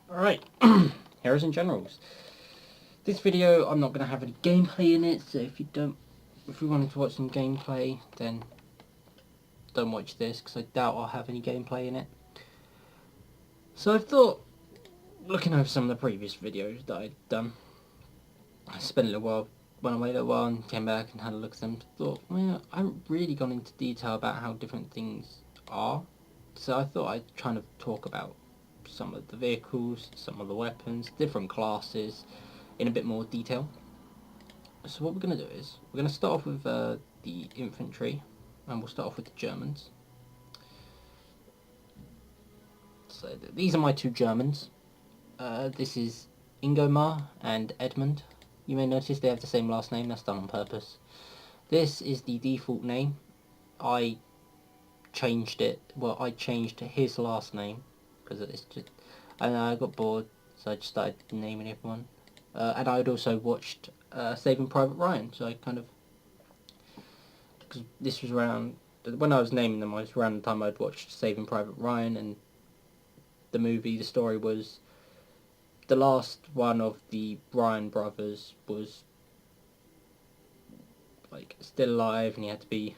Alright, Heroes and Generals. This video, I'm not going to have any gameplay in it, so if you wanted to watch some gameplay, then don't watch this, because I doubt I'll have any gameplay in it. So I thought, looking over some of the previous videos that I'd done, I spent a little while, went away a little while and came back and had a look at them, thought, well, I haven't really gone into detail about how different things are, so I thought I'd kind of talk about some of the vehicles, some of the weapons, different classes, in a bit more detail. So what we're going to do is, we're going to start off with the infantry, and we'll start off with the Germans. So these are my two Germans. This is Ingomar and Edmund. You may notice they have the same last name, that's done on purpose. This is the default name. I changed it, well I changed his last name, because it's just, I got bored, so I just started naming everyone. And I'd also watched Saving Private Ryan, so I kind of, because this was around, when I was naming them, I was around the time I'd watched Saving Private Ryan, and the movie, the story was, the last one of the Ryan brothers was, like, still alive, and he had to be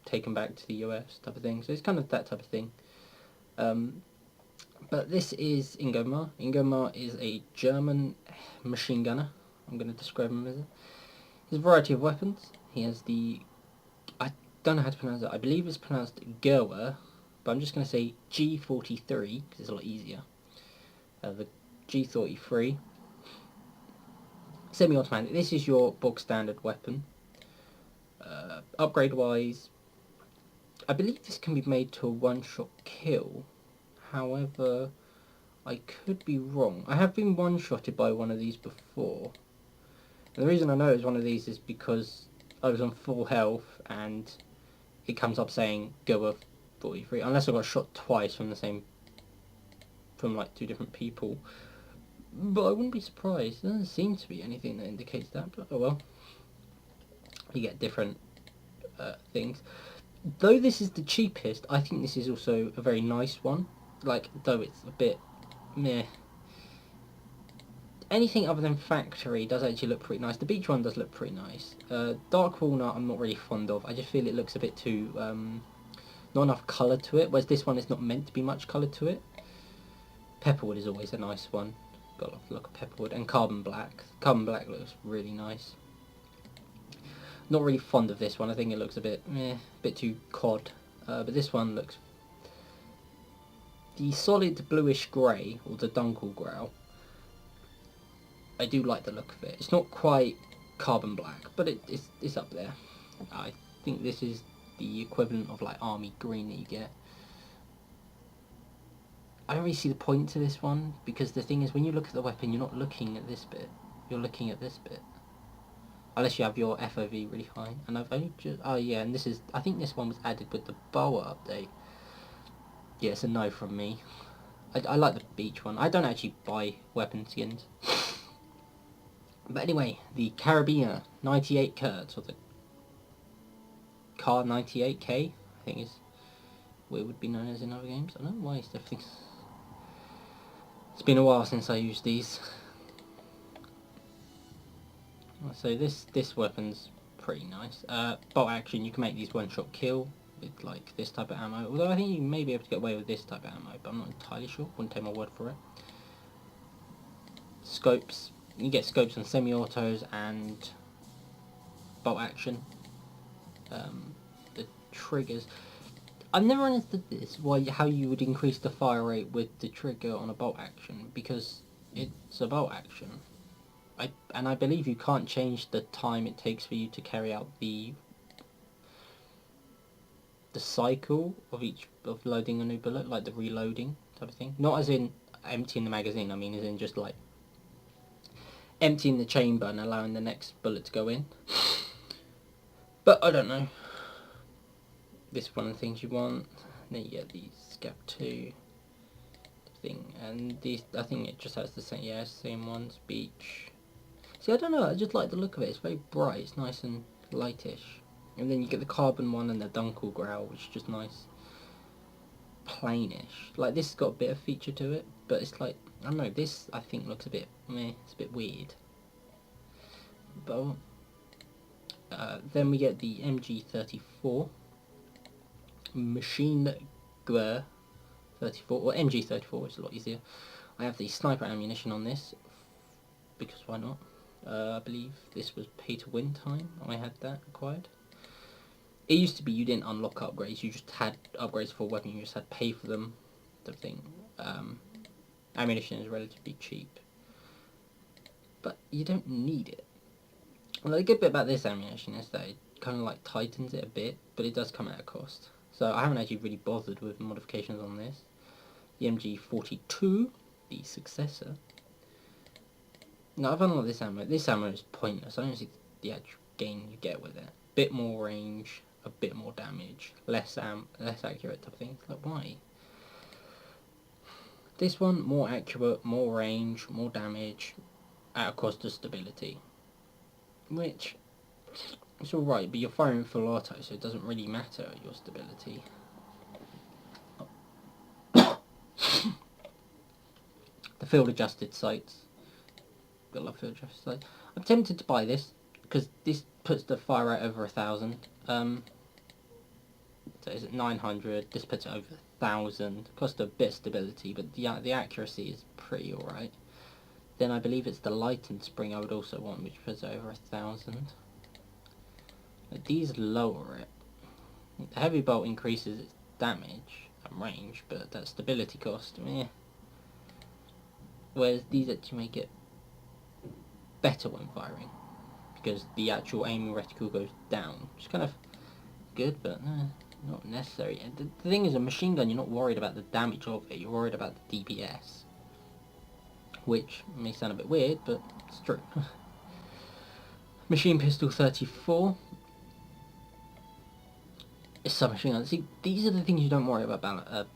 taken back to the US type of thing, so it's kind of that type of thing. But this is Ingomar. Ingomar is a German machine gunner. I'm going to describe him as a... He has a variety of weapons. He has the... I don't know how to pronounce it. I believe it's pronounced Gerwer, but I'm just going to say G43, because it's a lot easier. The G33. Semi-automatic. This is your bog standard weapon. Upgrade-wise, I believe this can be made to a one-shot kill. However, I could be wrong. I have been one-shotted by one of these before. And the reason I know it's one of these is because I was on full health and it comes up saying Gerwer 43. Unless I got shot twice from like two different people. But I wouldn't be surprised. There doesn't seem to be anything that indicates that, but oh well. You get different things. Though this is the cheapest, I think this is also a very nice one. Like, though it's a bit meh. Anything other than factory does actually look pretty nice. The beach one does look pretty nice. Dark walnut I'm not really fond of. I just feel it looks a bit too... not enough colour to it, whereas this one is not meant to be much colour to it. Pepperwood is always a nice one. Got a look of Pepperwood. And Carbon Black. Carbon Black looks really nice. Not really fond of this one. I think it looks a bit meh, a bit too cod. But this one looks... The solid bluish grey, or the Dunkelgrau, I do like the look of it. It's not quite Carbon Black, but it's up there. I think this is the equivalent of like army green that you get. I don't really see the point to this one, because the thing is, when you look at the weapon, you're not looking at this bit. You're looking at this bit. Unless you have your FOV really high. And I've only just... Oh yeah, and this is... I think this one was added with the BOA update. Yeah, it's a no from me. I like the beach one. I don't actually buy weapon skins. But anyway, the Carabiner 98 Kurtz, or the Car 98K, I think is what it would be known as in other games. I don't know why everything's... It's been a while since I used these. So this weapon's pretty nice. Bolt action, you can make these one-shot kill with like this type of ammo. Although I think you may be able to get away with this type of ammo, but I'm not entirely sure. Wouldn't take my word for it. Scopes. You get scopes on semi-autos and bolt action. The triggers. I've never understood this, how you would increase the fire rate with the trigger on a bolt action, because it's a bolt action. I believe you can't change the time it takes for you to carry out the cycle of loading a new bullet, like the reloading type of thing. Not as in emptying the magazine, I mean as in just like emptying the chamber and allowing the next bullet to go in. But I don't know. This is one of the things you want. Then you get the Scap 2 thing, and these, I think it just has the same, yeah, same ones, beach. See, I don't know, I just like the look of it. It's very bright, it's nice and lightish. And then you get the carbon one and the Dunkelgrau, which is just nice. plainish. Like, this has got a bit of feature to it, but it's like, I don't know, this I think looks a bit meh, it's a bit weird. But then we get the MG34 Machine Gewehr 34, or MG34 is a lot easier. I have the sniper ammunition on this, because why not? I believe this was pay to win time, I had that acquired. It used to be you didn't unlock upgrades, you just had upgrades for a weapon, you just had to pay for them. The thing, ammunition is relatively cheap, but you don't need it. Well, the good bit about this ammunition is that it kind of like tightens it a bit, but it does come at a cost. So I haven't actually really bothered with modifications on this. The MG42, the successor. Now I've unlocked this ammo. This ammo is pointless. I don't see the actual gain you get with it. Bit more range, a bit more damage, less accurate type of thing. Like, why? This one, more accurate, more range, more damage, at a cost of stability. Which, it's alright, but you're firing full auto, so it doesn't really matter your stability. The field adjusted sights. I love field adjusted sights. I'm tempted to buy this, because this puts the fire rate over 1,000. So is it 900? This puts it over 1,000. Cost a bit of stability, but the accuracy is pretty alright. Then I believe it's the light and spring I would also want, which puts it over 1,000. These lower it. The heavy bolt increases its damage and range, but that stability cost, meh. Whereas these actually make it better when firing, because the actual aiming reticle goes down, which is kind of good, but not necessary. And the thing is, a machine gun, you're not worried about the damage of it, you're worried about the DPS. Which may sound a bit weird, but it's true. Machine pistol 34. It's submachine gun. See, these are the things you don't worry about.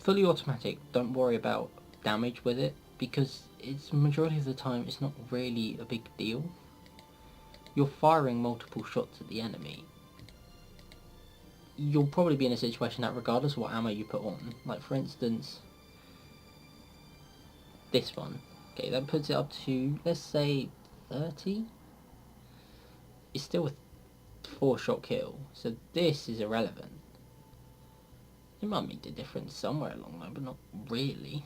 Fully automatic, don't worry about damage with it, because it's majority of the time it's not really a big deal. You're firing multiple shots at the enemy. You'll probably be in a situation that regardless of what ammo you put on, like for instance, this one. Okay, that puts it up to, let's say, 30? It's still a 4-shot kill, so this is irrelevant. It might make a difference somewhere along the line, but not really.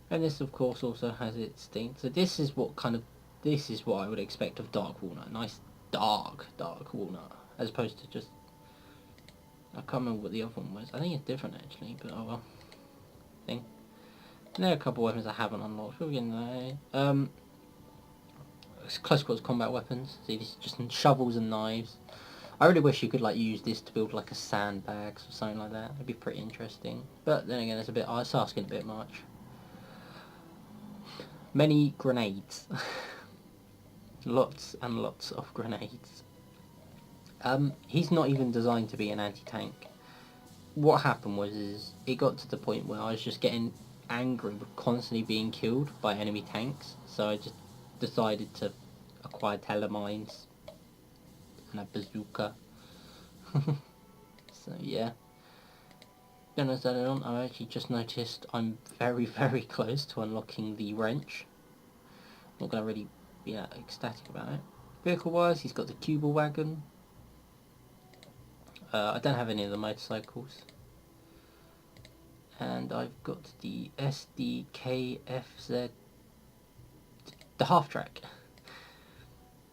And this, of course, also has its thing. So this is what I would expect of dark walnut. Nice dark walnut, as opposed to just, I can't remember what the other one was. I think it's different actually, but oh well. Thing. And there are a couple of weapons I haven't unlocked. We'll get into that. Close quarters combat weapons. See, this is just shovels and knives. I really wish you could like use this to build like a sandbags or something like that. It'd be pretty interesting. But then again, it's asking a bit much. Many grenades. Lots and lots of grenades. He's not even designed to be an anti-tank. What happened was it got to the point where I was just getting angry with constantly being killed by enemy tanks, so I just decided to acquire telemines and a bazooka. So yeah. Then as I on, I actually just noticed I'm very close to unlocking the wrench. Not gonna really be ecstatic about it. Vehicle wise, he's got the Kubel wagon. I don't have any of the motorcycles. And I've got the SDKFZ, the half track.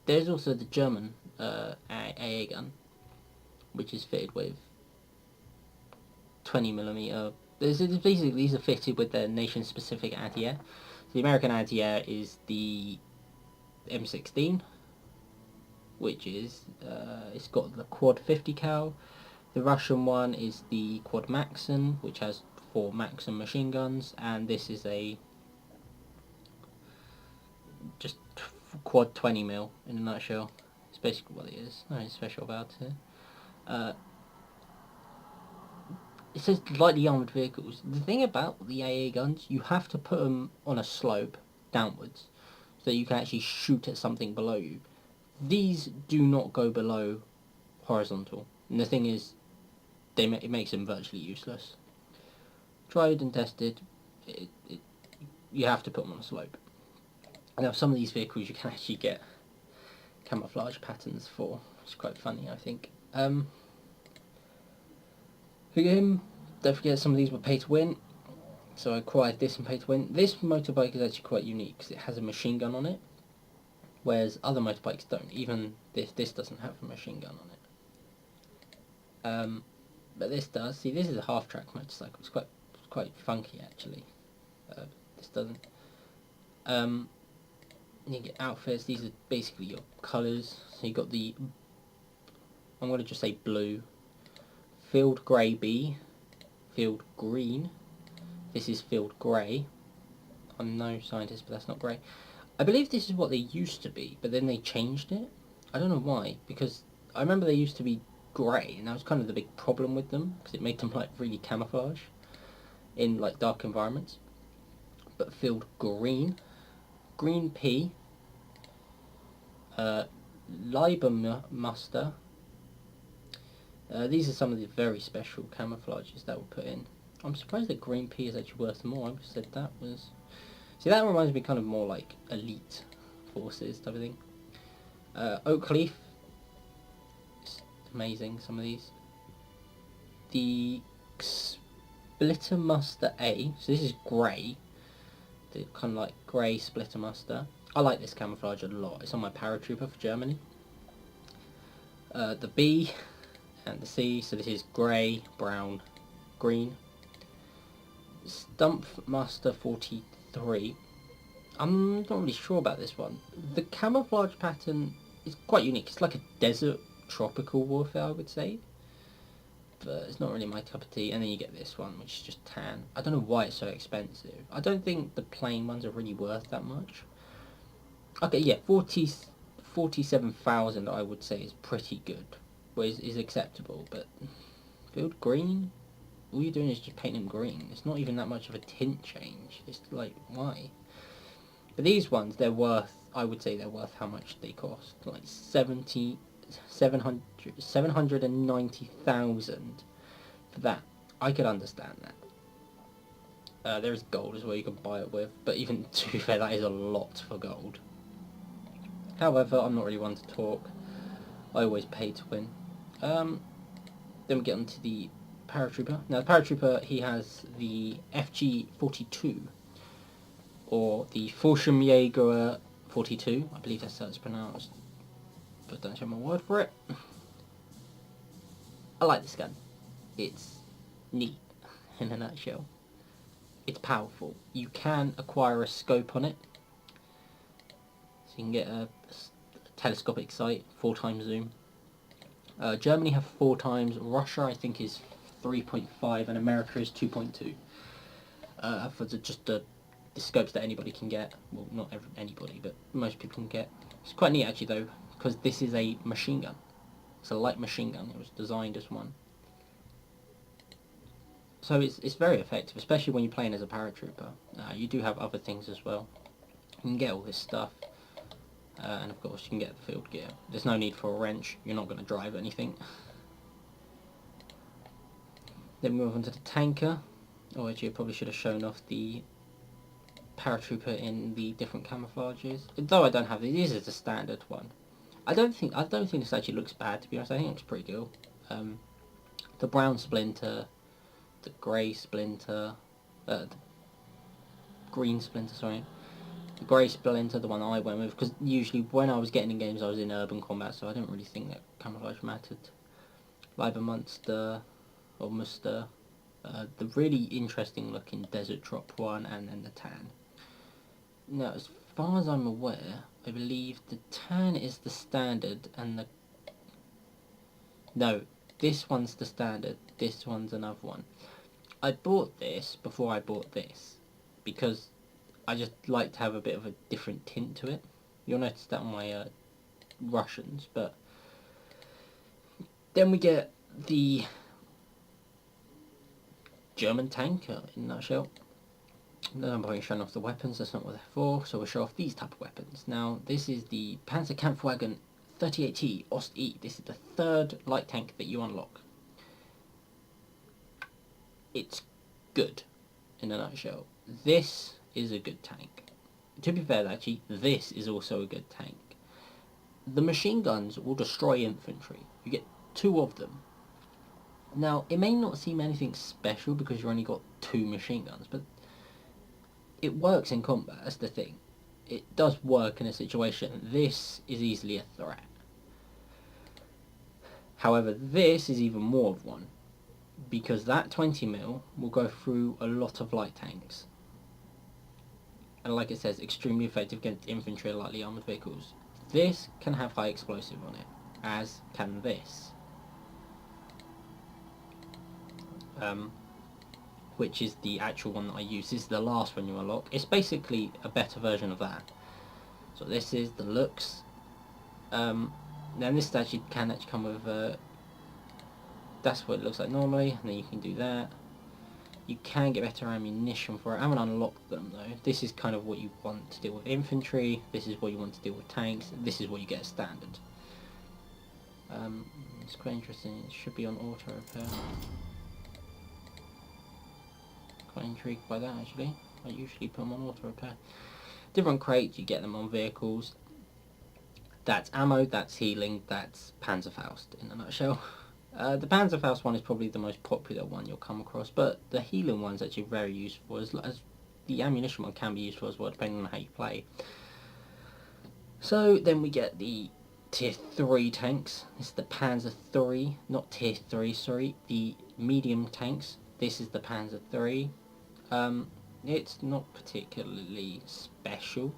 There's also the German AA gun, which is fitted with 20mm. Basically, these are fitted with their nation-specific anti-air. So the American anti-air is the M16, which is it's got the quad 50 cal. The Russian one is the quad Maxim, which has 4 Maxim machine guns, and this is a just quad 20mm in a nutshell. It's basically what it is. Nothing special about it. It says lightly armoured vehicles. The thing about the AA guns, you have to put them on a slope downwards so that you can actually shoot at something below you. These do not go below horizontal. And the thing is, it makes them virtually useless. Tried and tested, you have to put them on a slope. Now some of these vehicles you can actually get camouflage patterns for, which is quite funny I think. For him, don't forget some of these were pay to win, so I acquired this and pay to win. This motorbike is actually quite unique because it has a machine gun on it, whereas other motorbikes don't. Even this doesn't have a machine gun on it. But this does. See, this is a half-track motorcycle. It's quite funky actually. This doesn't. You get outfits. These are basically your colours. So you got the, I'm going to just say blue, field grey B, field green. This is field grey. I'm no scientist, but that's not grey. I believe this is what they used to be, but then they changed it. I don't know why, because I remember they used to be grey, and that was kind of the big problem with them, because it made them like really camouflage in like dark environments. But field green, green P, Leibermuster. These are some of the very special camouflages that were put in. I'm surprised that green P is actually worth more. I said that was... See, that reminds me kind of more like elite forces type of thing. Oak leaf. It's amazing, some of these. The Splitter Muster A. So this is grey. The kind of like grey Splitter Muster. I like this camouflage a lot. It's on my paratrooper for Germany. The B and the C. So this is grey, brown, green. Stumpmaster 43. I'm not really sure about this one. The camouflage pattern is quite unique. It's like a desert tropical warfare, I would say. But it's not really my cup of tea. And then you get this one, which is just tan. I don't know why it's so expensive. I don't think the plain ones are really worth that much. Okay, yeah, 47,000 I would say is pretty good. Well, is acceptable, but field green? All you're doing is just painting them green. It's not even that much of a tint change. It's like, why? But these ones, they're worth, I would say they're worth how much they cost. Like 790,000 for that. I could understand that. There is gold as well you can buy it with. But even, to be fair, that is a lot for gold. However, I'm not really one to talk. I always pay to win. Then we get onto the paratrooper. Now the paratrooper, he has the FG-42, or the Fallschirmjäger 42, I believe that's how it's pronounced, but don't show my word for it. I like this gun. It's neat, in a nutshell. It's powerful. You can acquire a scope on it, so you can get a telescopic sight, 4x zoom. Germany have 4x, Russia I think is 3.5, and America is 2.2. For just the scopes that anybody can get. Well, not anybody, but most people can get. It's quite neat actually though, because this is a machine gun. It's a light machine gun. It was designed as one. So it's very effective, especially when you're playing as a paratrooper. You do have other things as well. You can get all this stuff. And of course you can get the field gear. There's no need for a wrench. You're not going to drive anything. Then we move on to the tanker. Oh, actually I probably should have shown off the paratrooper in the different camouflages. Though I don't have these. This is the standard one. I don't think this actually looks bad, to be honest. I think it looks pretty cool. The brown splinter, the grey splinter, the green splinter, sorry. The grey splinter, the one I went with, because usually when I was getting in games I was in urban combat, so I don't really think that camouflage mattered. Leibermuster, or Muster, the really interesting looking Desert Trop one, and then the tan. Now, as far as I'm aware, I believe the tan is the standard, and the... No, this one's the standard, this one's another one. I bought this before I bought this, because I just like to have a bit of a different tint to it. You'll notice that on my Russians, but then we get the German tanker in a nutshell. No, I'm probably showing off the weapons, that's not what they're for, so we'll show off these type of weapons. Now, this is the Panzerkampfwagen 38T Ost-E. This is the third light tank that you unlock. it's good in a nutshell. This is a good tank. To be fair, actually, this is also a good tank. The machine guns will destroy infantry. You get 2 of them. Now, it may not seem anything special because you've only got 2 machine guns, but it works in combat, that's the thing. It does work in a situation. This is easily a threat. However, this is even more of one, because that 20mm will go through a lot of light tanks. And like it says, extremely effective against infantry and lightly armoured vehicles. This can have high explosive on it, as can this. Which is the actual one that I use. This is the last one you unlock. It's basically a better version of that. So this is the looks. Then this actually can come with that's what it looks like normally, and then you can do that. You can get better ammunition for it. I haven't unlocked them though. This is kind of what you want to deal with infantry, this is what you want to deal with tanks, this is what you get as standard. It's quite interesting, it should be on auto repair. Quite intrigued by that actually. I usually put them on auto repair. Different crates, you get them on vehicles. That's ammo, that's healing, that's Panzerfaust in a nutshell. The Panzerfaust one is probably the most popular one you'll come across, but the healing one's actually very useful, as the ammunition one can be useful as well, depending on how you play. So then we get the tier 3 tanks. This is the Panzer III, not tier 3, sorry, the medium tanks. This is the Panzer III. It's not particularly special,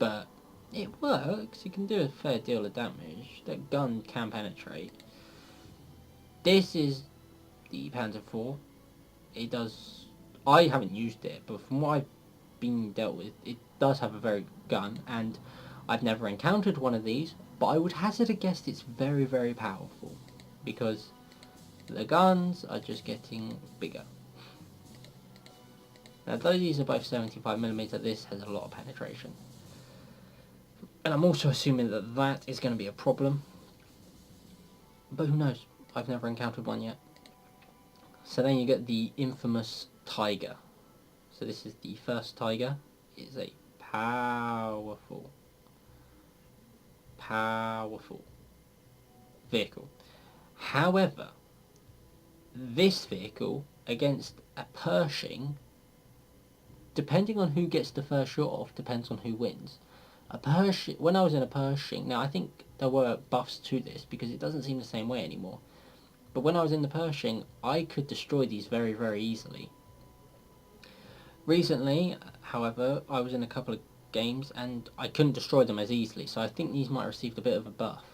but it works. You can do a fair deal of damage. That gun can penetrate. This is the Panzer IV. It does... I haven't used it, but from what I've been dealt with, it does have a very good gun, and I've never encountered one of these, but I would hazard a guess it's very, very powerful, because the guns are just getting bigger. Now, though these are both 75mm, this has a lot of penetration. And I'm also assuming that that is going to be a problem, but who knows? I've never encountered one yet. So then you get the infamous Tiger. So this is the first Tiger. It's a powerful vehicle. However, this vehicle against a Pershing, depending on who gets the first shot off, depends on who wins. A Pershing, when I was in a Pershing, now I think there were buffs to this because it doesn't seem the same way anymore. But when I was in the Pershing, I could destroy these very, very easily. Recently, however, I was in a couple of games and I couldn't destroy them as easily, so I think these might have received a bit of a buff.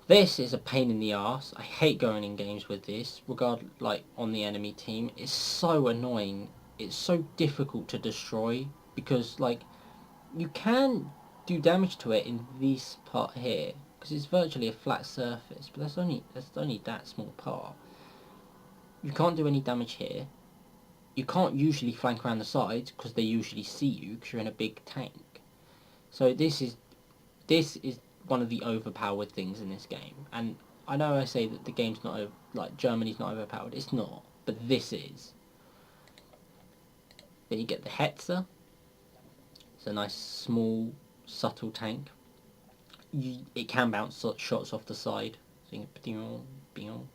This is a pain in the arse. I hate going in games with this, like on the enemy team. It's so annoying. It's so difficult to destroy because, like, you can do damage to it in this part here, because it's virtually a flat surface, but that's only that small part. You can't do any damage here. You can't usually flank around the sides because they usually see you because you're in a big tank. So this is one of the overpowered things in this game. And I know I say that the game's not like Germany's not overpowered. It's not, but this is. Then you get the Hetzer. It's a nice small subtle tank. It can bounce shots off the side. So you can,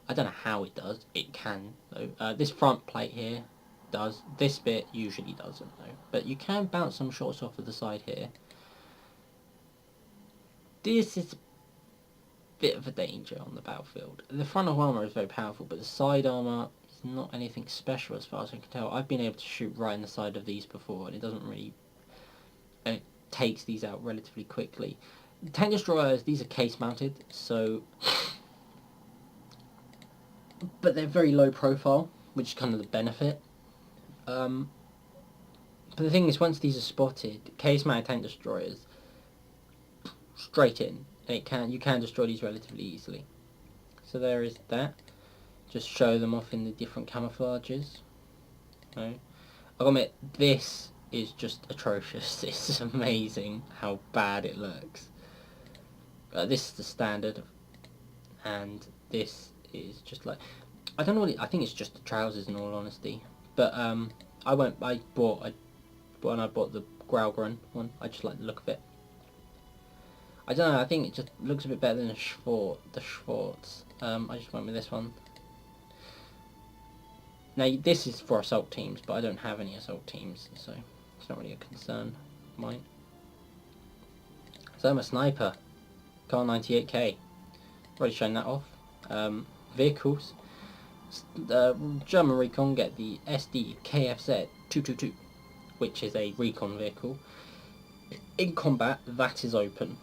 I don't know how it does. It can though. This front plate here does. This bit usually doesn't though. But you can bounce some shots off of the side here. This is a bit of a danger on the battlefield. The front armour is very powerful, but the side armour is not anything special as far as I can tell. I've been able to shoot right in the side of these before, and it doesn't really. It takes these out relatively quickly. Tank destroyers, these are case mounted, so, but they're very low profile, which is kind of the benefit. But the thing is, once these are spotted, case mounted tank destroyers, straight in, and you can destroy these relatively easily. So there is that. Just show them off in the different camouflages. Okay. I'll admit, this is just atrocious. It's amazing how bad it looks. This is the standard, and this is just like... I don't know what I think it's just the trousers in all honesty. But I bought the Graugren one. I just like the look of it. I don't know, I think it just looks a bit better than the Schwartz. I just went with this one. Now this is for assault teams, but I don't have any assault teams, so it's not really a concern of mine. So I'm a sniper. Kar 98K. Already shown that off. Vehicles. The German recon get the SD KFZ 222, which is a recon vehicle. In combat, that is open.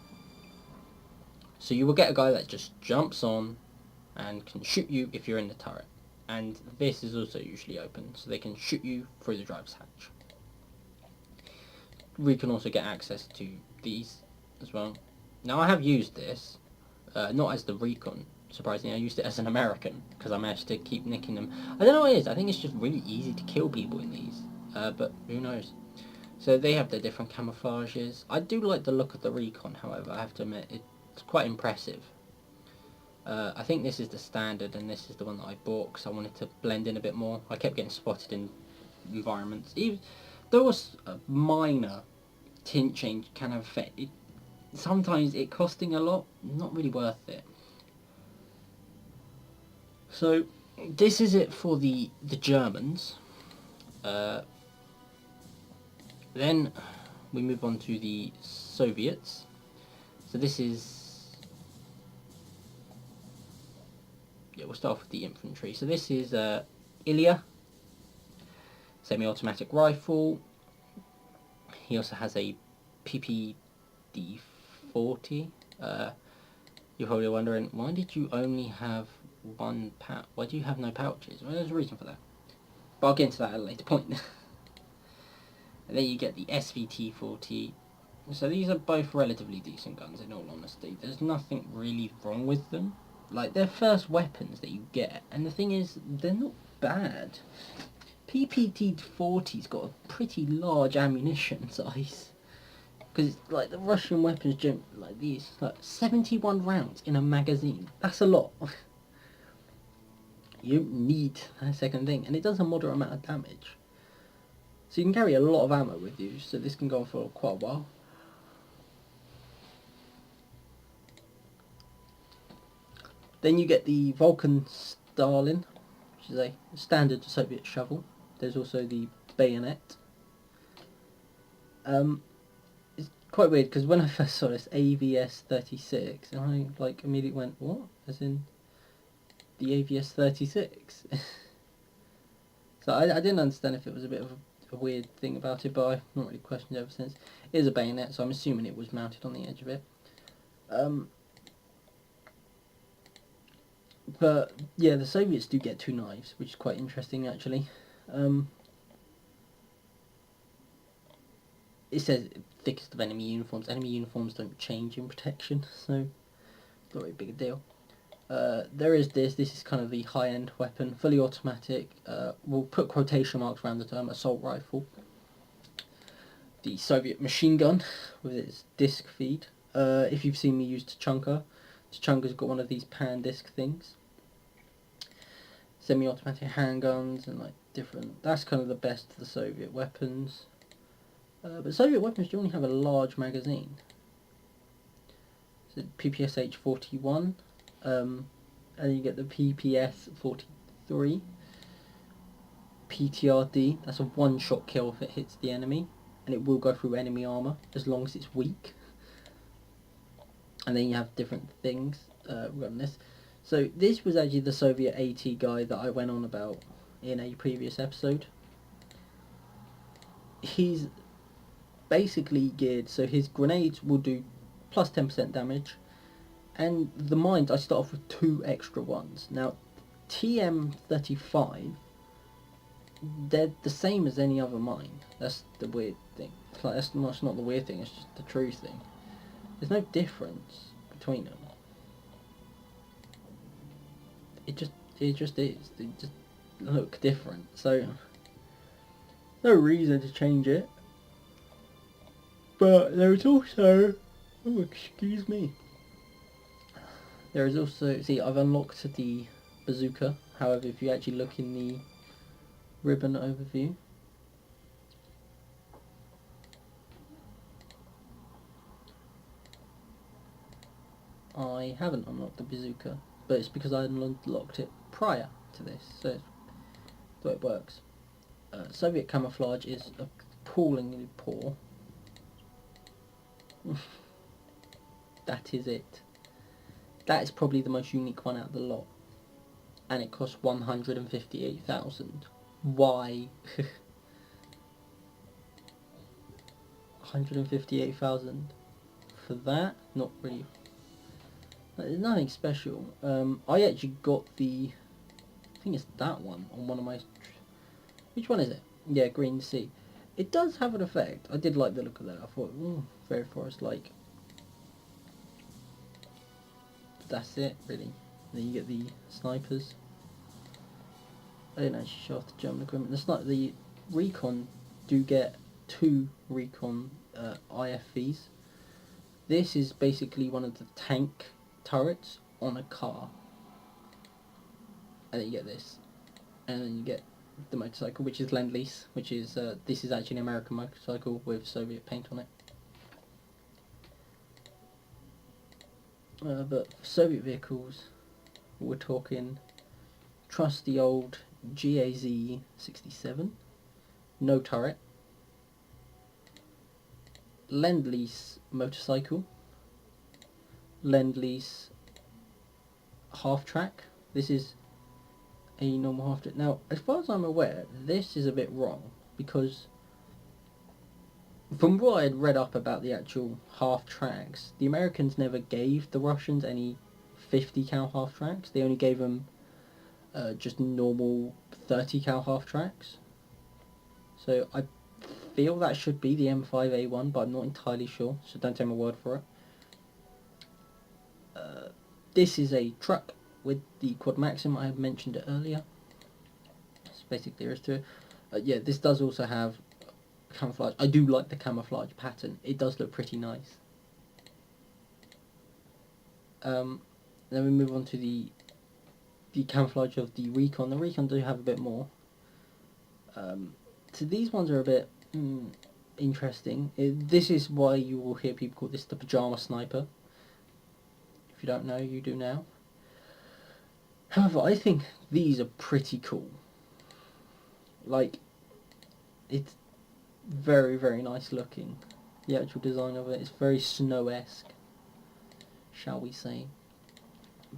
So you will get a guy that just jumps on and can shoot you if you're in the turret. And this is also usually open, so they can shoot you through the driver's hatch. We can also get access to these as well. Now I have used this, not as the recon, surprisingly. I used it as an American, because I managed to keep nicking them. I don't know what it is, I think it's just really easy to kill people in these, but who knows. So they have their different camouflages. I do like the look of the recon, however, I have to admit, it's quite impressive. I think this is the standard, and this is the one that I bought because I wanted to blend in a bit more. I kept getting spotted in environments. Even there was a minor tint change kind of affect. Sometimes it costing a lot, not really worth it. So this is it for the Germans. Then we move on to the Soviets. So this is, yeah, we'll start off with the infantry. So this is Ilya, semi-automatic rifle. He also has a PPD-40. You're probably wondering, why did you only have one pouch? Why do you have no pouches? Well, there's a reason for that. But I'll get into that at a later point. And then you get the SVT-40. So these are both relatively decent guns, in all honesty. There's nothing really wrong with them. Like, they're first weapons that you get, and the thing is, they're not bad. PPD-40's got a pretty large ammunition size. Because, like, the Russian weapons, like these, like, 71 rounds in a magazine. That's a lot. You don't need a second thing, and it does a moderate amount of damage. So you can carry a lot of ammo with you, so this can go on for quite a while. Then you get the Vulcan Stalin, which is a standard Soviet shovel. There's also the bayonet. It's quite weird because when I first saw this AVS-36, and I like immediately went, what? As in the AVS-36? So I didn't understand if it was a bit of a weird thing about it, but I've not really questioned it ever since. It is a bayonet, so I'm assuming it was mounted on the edge of it. But yeah, the Soviets do get two knives, which is quite interesting actually. It says thickest of enemy uniforms. Enemy uniforms don't change in protection, so not really big a deal. There is this is kind of the high-end weapon, fully automatic. We'll put quotation marks around the term assault rifle. The Soviet machine gun with its disc feed. If you've seen me use Tachanka's got one of these pan disc things. Semi-automatic handguns and like different. That's kind of the best of the Soviet weapons. But Soviet weapons do only have a large magazine. So PPSH-41, and you get the PPS-43. PTRD. That's a one-shot kill if it hits the enemy, and it will go through enemy armor as long as it's weak. And then you have different things regarding this. So this was actually the Soviet AT guy that I went on about in a previous episode. He's basically geared so his grenades will do plus 10% damage, and the mines I start off with 2 extra ones. Now TM35, they're the same as any other mine. That's the weird thing. Like, that's not the weird thing, it's just the true thing. There's no difference between them. It just is. They just look different. So no reason to change it. But there is also, oh excuse me. There is also, see, I've unlocked the bazooka. However, if you actually look in the ribbon overview, I haven't unlocked the bazooka, but it's because I unlocked it prior to this, so it's the way it works. Soviet camouflage is appallingly poor. That is it. That is probably the most unique one out of the lot, and it costs 158,000. Why? 158,000 for that? Not really. There's nothing special. I actually got the, I think it's that one on one of my. Which one is it? Yeah, Green Sea. It does have an effect. I did like the look of that. I thought, very forest-like. That's it, really. And then you get the snipers. I didn't actually show off the German equipment. The recon do get 2 recon IFVs. This is basically one of the tank turrets on a car. And then you get this. And then you get the motorcycle, which is Lend-Lease, which is, this is actually an American motorcycle with Soviet paint on it. But for Soviet vehicles, we're talking trusty old GAZ 67, no turret, Lend-Lease motorcycle, Lend-Lease half track. This is a normal half track. Now, as far as I'm aware, this is a bit wrong, because from what I had read up about the actual half tracks, the Americans never gave the Russians any 50 cal half tracks. They only gave them just normal 30 cal half tracks. So I feel that should be the M5A1, but I'm not entirely sure, so don't take my word for it. This is a truck with the Quad Maxim. I had mentioned it earlier. That's basically there is to it. Yeah, this does also have camouflage. I do like the camouflage pattern. It does look pretty nice. Then we move on to the camouflage of the Recon. The Recon do have a bit more. So these ones are a bit interesting. This is why you will hear people call this the pajama sniper. If you don't know, you do now. However, I think these are pretty cool. Like, it's very, very nice looking. The actual design of it is very snow-esque, shall we say.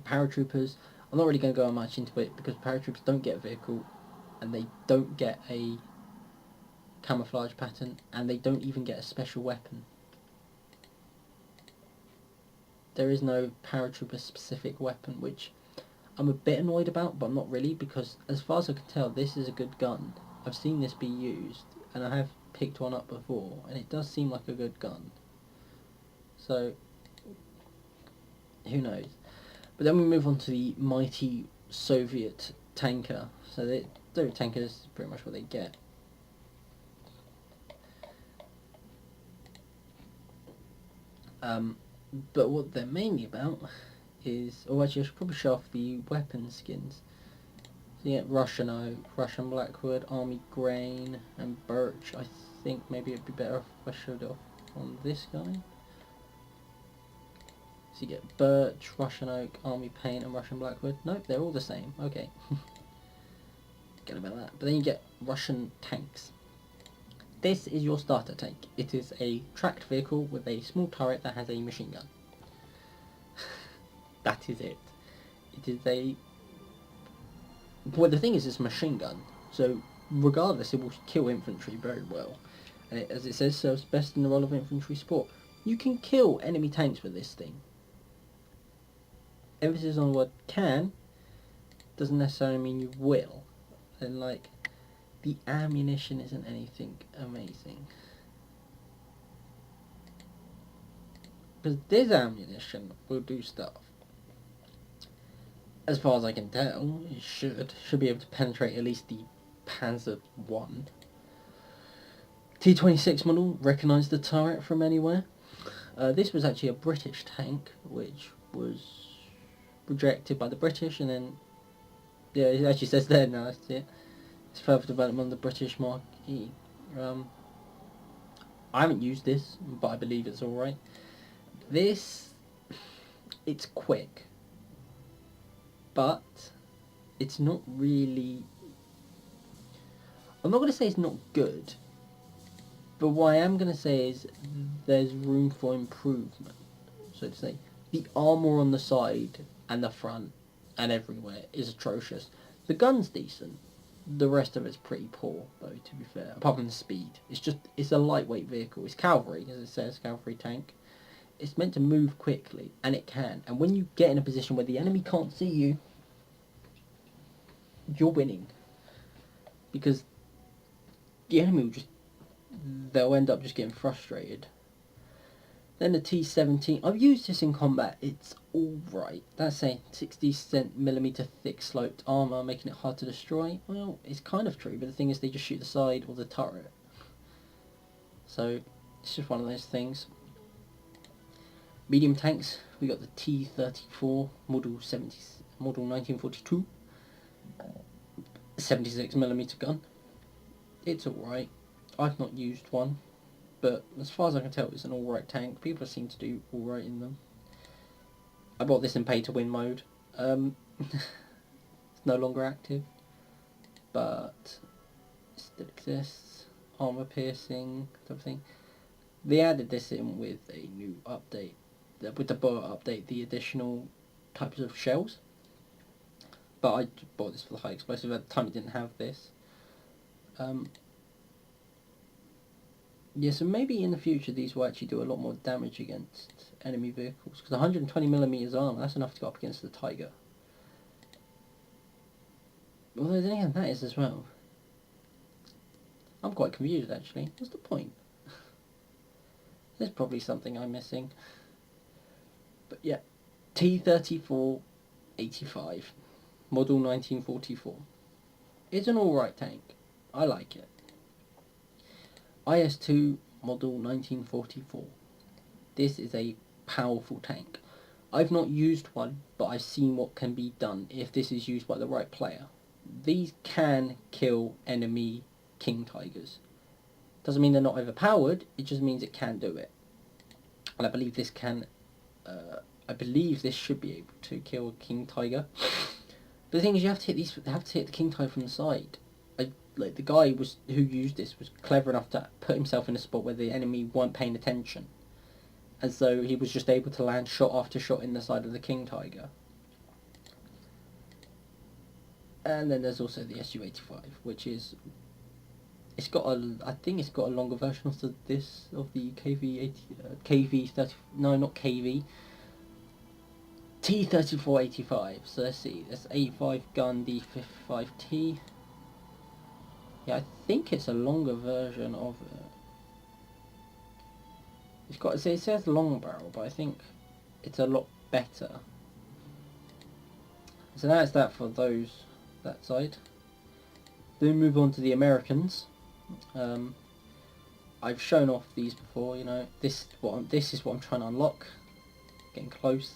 Paratroopers, I'm not really going to go much into it because paratroopers don't get a vehicle and they don't get a camouflage pattern and they don't even get a special weapon. There is no paratrooper specific weapon, which I'm a bit annoyed about, but I'm not really, because as far as I can tell, this is a good gun. I've seen this be used and I have picked one up before and it does seem like a good gun. So who knows. But then we move on to the mighty Soviet tanker. So the Soviet tanker is pretty much what they get. But what they're mainly about is, or actually I should probably show off the weapon skins. So you get Russian Oak, Russian Blackwood, Army Grain, and Birch. I think maybe it'd be better if I showed off on this guy. So you get Birch, Russian Oak, Army Paint, and Russian Blackwood. Nope, they're all the same. Okay. Forget about that. But then you get Russian tanks. This is your starter tank. It is a tracked vehicle with a small turret that has a machine gun. That is it. It is a... Well, the thing is, it's a machine gun, so regardless, it will kill infantry very well. And it, as it says, serves best in the role of infantry support. You can kill enemy tanks with this thing. Emphasis on the word can doesn't necessarily mean you will. And like, the ammunition isn't anything amazing. Because this ammunition will do stuff. As far as I can tell, it should be able to penetrate at least the Panzer I. T-26 model, recognised the turret from anywhere. This was actually a British tank, which was rejected by the British and then Yeah, it actually says there now. That's it. It's further development of the British Marquee. I haven't used this, but I believe it's alright. This, it's quick, but it's not really... I'm not going to say it's not good, but what I am going to say is there's room for improvement, so to say. The armour on the side and the front and everywhere is atrocious. The gun's decent. The rest of it's pretty poor, though, to be fair. Apart from the speed. It's a lightweight vehicle. It's cavalry, as it says, cavalry tank. It's meant to move quickly, and it can. And when you get in a position where the enemy can't see you, you're winning. Because the enemy will they'll end up just getting frustrated. Then the T-17, I've used this in combat, it's alright. That's a 60mm thick sloped armour, making it hard to destroy. Well, it's kind of true, but the thing is they just shoot the side or the turret. So, it's just one of those things. Medium tanks, we got the T-34, model 1942. 76mm gun. It's alright. I've not used one, but as far as I can tell, it's an alright tank. People seem to do alright in them. I bought this in pay to win mode. It's no longer active, but it still exists. Armor piercing, everything. They added this in with a new update. With the bullet update, the additional types of shells. But I bought this for the high explosive. At the time, it didn't have this. Yeah, so maybe in the future these will actually do a lot more damage against enemy vehicles. Because 120mm armor, that's enough to go up against the Tiger. Although then again, that is as well. I'm quite confused actually. What's the point? There's probably something I'm missing. But yeah, T-34-85, model 1944. It's an alright tank. I like it. IS-2, model 1944. This is a powerful tank. I've not used one, but I've seen what can be done if this is used by the right player. These can kill enemy King Tigers. Doesn't mean they're not overpowered, it just means it can do it. And I believe this can... I believe this should be able to kill a King Tiger. But the thing is, you have to hit the King Tiger from the side. Like the guy who used this was clever enough to put himself in a spot where the enemy weren't paying attention, and so he was just able to land shot after shot in the side of the King Tiger. And then there's also the Su-85, which is I think it's got a longer version of the KV-30, no, not KV, T-34-85. So let's see, that's 85 gun D-55T. Yeah, I think it's a longer version of it. It says long barrel, but I think it's a lot better. So that's that for that side. Then move on to the Americans. I've shown off these before. You know, this is what I'm trying to unlock. Getting close.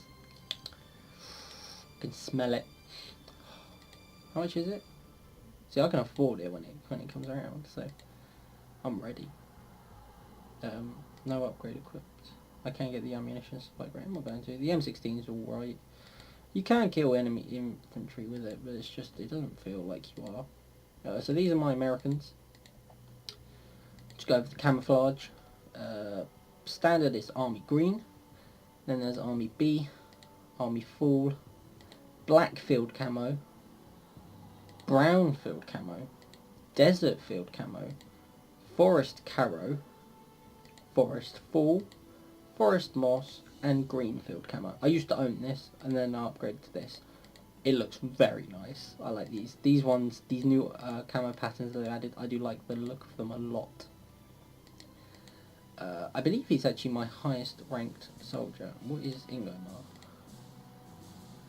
I can smell it. How much is it? See, I can afford it when it comes around, so I'm ready. No upgrade equipped. I can get the ammunition supply grade. I'm not going to. The M16 is alright. You can kill enemy infantry with it, but it doesn't feel like you are. So these are my Americans. Just go over the camouflage. Standard is Army Green. Then there's Army B, Army Fall, Black Field Camo, Brown Field Camo, Desert Field Camo, Forest Caro, Forest Fall, Forest Moss, and Green Field Camo. I used to own this, and then I upgraded to this. It looks very nice. I like these. These new camo patterns that they added, I do like the look of them a lot. I believe he's actually my highest ranked soldier. What is Ingomar?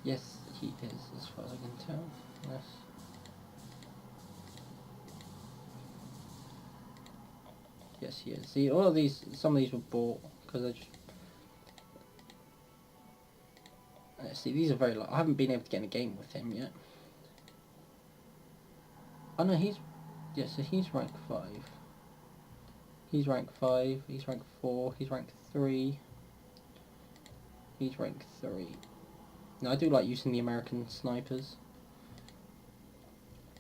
Yes, he is, as far as I can tell. Yes. Yes, he is. See, some of these were bought because I just... See, these are very low. I haven't been able to get in a game with him yet. Oh no, so he's rank 5. He's rank 5, he's rank 4, he's rank 3. He's rank 3. Now I do like using the American snipers.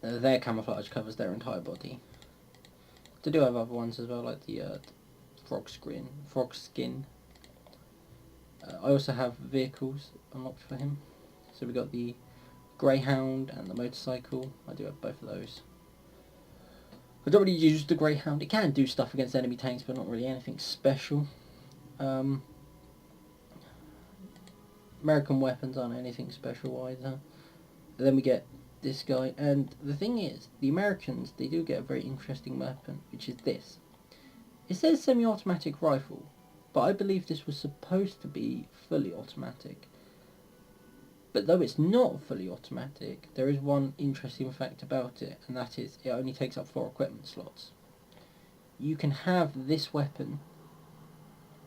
Their camouflage covers their entire body. They do have other ones as well, like the frog skin. I also have vehicles unlocked for him. So we got the Greyhound and the motorcycle. I do have both of those. I don't really use the Greyhound. It can do stuff against enemy tanks, but not really anything special. American weapons aren't anything special either. Then we get this guy, and the thing is, the Americans, they do get a very interesting weapon, which is this. It says semi-automatic rifle, but I believe this was supposed to be fully automatic. But though it's not fully automatic, there is one interesting fact about it, and that is it only takes up 4 equipment slots. You can have this weapon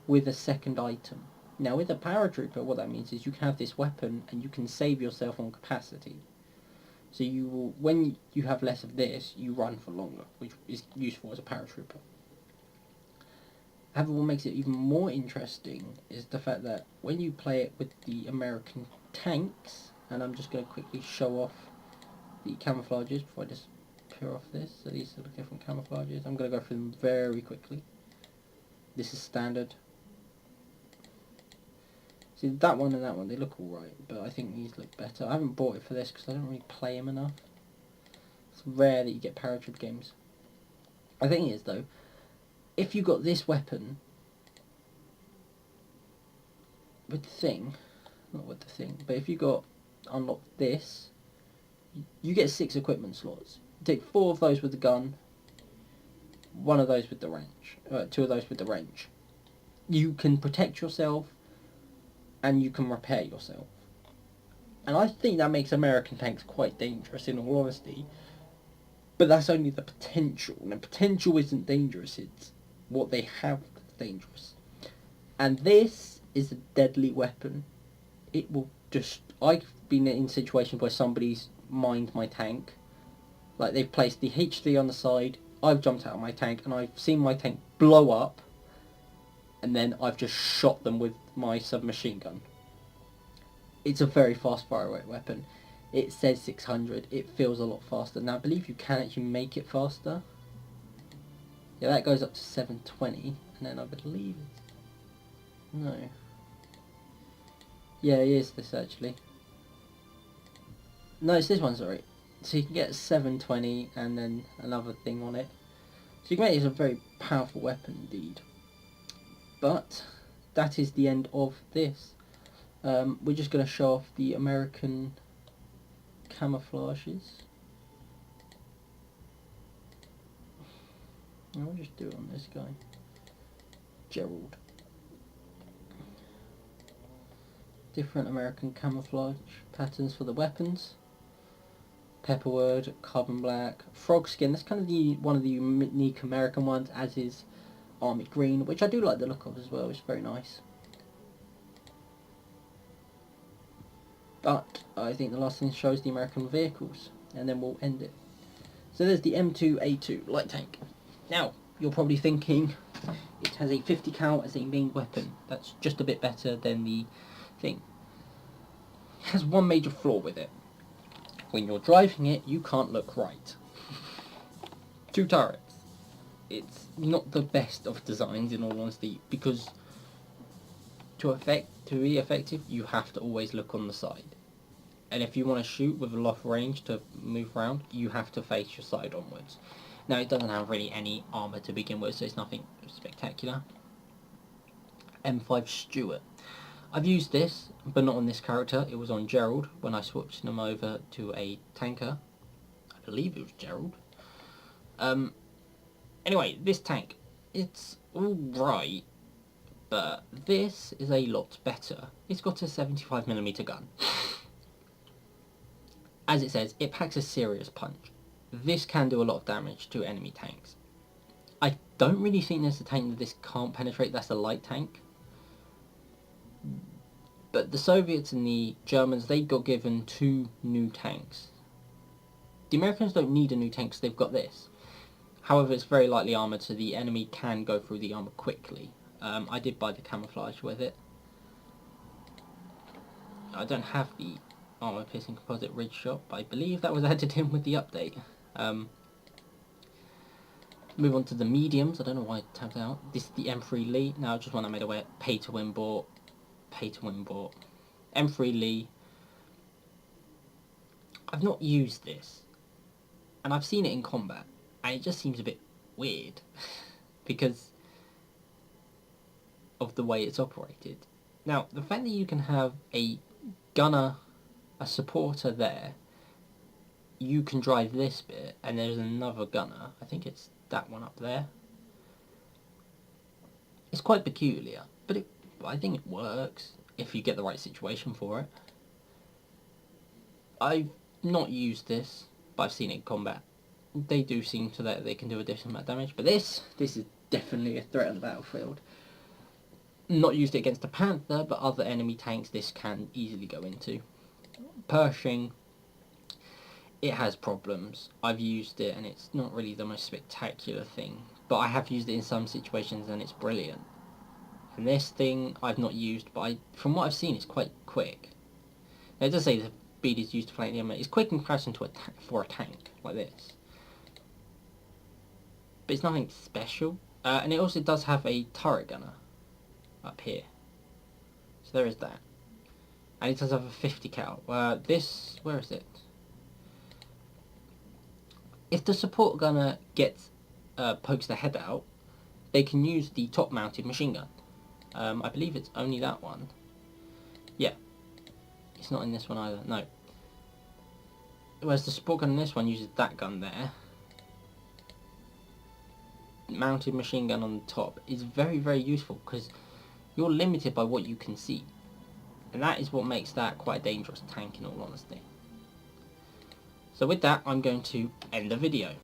with a second item. Now with a paratrooper, what that means is you can have this weapon and you can save yourself on capacity. So you will, when you have less of this, you run for longer, which is useful as a paratrooper. However, what makes it even more interesting is the fact that when you play it with the American tanks, and I'm just going to quickly show off the camouflages before I just peel off this. So these are the different camouflages. I'm going to go through them very quickly. This is standard. See, that one and that one, they look alright, but I think these look better. I haven't bought it for this because I don't really play them enough. It's rare that you get paratroop games. The thing is, though, if you got this weapon with the thing, not with the thing, but if you got unlocked this, you get 6 equipment slots. You take 4 of those with the gun, 1 of those with the range, 2 of those with the range. You can protect yourself, and you can repair yourself. And I think that makes American tanks quite dangerous, in all honesty. But that's only the potential. And the potential isn't dangerous, it's what they have that's dangerous. And this is a deadly weapon. It will just... I've been in situations where somebody's mined my tank. Like, they've placed the H3 on the side, I've jumped out of my tank, and I've seen my tank blow up, and then I've just shot them with my submachine gun. It's a very fast fire rate weapon. It says 600, it feels a lot faster. Now I believe you can actually make it faster. Yeah, that goes up to 720, and then I believe it's... No. Yeah, it is this actually. No, it's this one, sorry. So you can get 720 and then another thing on it. So you can make it a very powerful weapon indeed. But that is the end of this. We're just going to show off the American camouflages. I'll just do it on this guy, Gerald. Different American camouflage patterns for the weapons. Pepperwood, carbon black, frog skin. That's kind of one of the unique American ones, as is army green, which I do like the look of as well. It's very nice. But I think the last thing shows the American vehicles, and then we'll end it. So there's the M2A2 light tank. Now you're probably thinking it has a 50 cal as a main weapon. That's just a bit better than the thing. It has one major flaw with it. When you're driving it, you can't look right. 2 turrets. It's not the best of designs, in all honesty, because to be effective, you have to always look on the side. And if you want to shoot with a lot of range to move around, you have to face your side onwards. Now, it doesn't have really any armour to begin with, so it's nothing spectacular. M5 Stuart. I've used this, but not on this character. It was on Gerald when I switched him over to a tanker. I believe it was Gerald. Anyway, this tank, it's alright, but this is a lot better. It's got a 75mm gun. As it says, it packs a serious punch. This can do a lot of damage to enemy tanks. I don't really think there's a tank that this can't penetrate. That's a light tank. But the Soviets and the Germans, they got given 2 new tanks. The Americans don't need a new tank because they've got this. However, it's very lightly armoured, so the enemy can go through the armour quickly. I did buy the camouflage with it. I don't have the armour-piercing composite ridge shot, but I believe that was added in with the update. Move on to the mediums. I don't know why it tabbed out. This is the M3 Lee. Now, just one I made away. Pay to win bought. Pay to win bought. M3 Lee. I've not used this, and I've seen it in combat, and it just seems a bit weird because of the way it's operated. Now, the fact that you can have a gunner, a supporter there, you can drive this bit, and there's another gunner. I think it's that one up there. It's quite peculiar, but I think it works if you get the right situation for it. I've not used this, but I've seen it in combat. They do seem to that they can do a decent amount of damage, but this is definitely a threat on the battlefield. Not used it against the Panther, but other enemy tanks this can easily go into. Pershing, it has problems. I've used it and it's not really the most spectacular thing, but I have used it in some situations and it's brilliant. And this thing I've not used, but from what I've seen it's quite quick. Now, it does say the speed is used to play the enemy. It's quick in comparison to for a tank like this, but it's nothing special. And it also does have a turret gunner up here, so there is that, and it does have a 50 cal. Where is it? If the support gunner gets pokes their head out, they can use the top mounted machine gun. I believe it's only that one. Yeah, it's not in this one either, no. Whereas the support gun in this one uses that gun there. Mounted machine gun on the top is very, very useful because you're limited by what you can see, and that is what makes that quite a dangerous tank in all honesty. So with that, I'm going to end the video.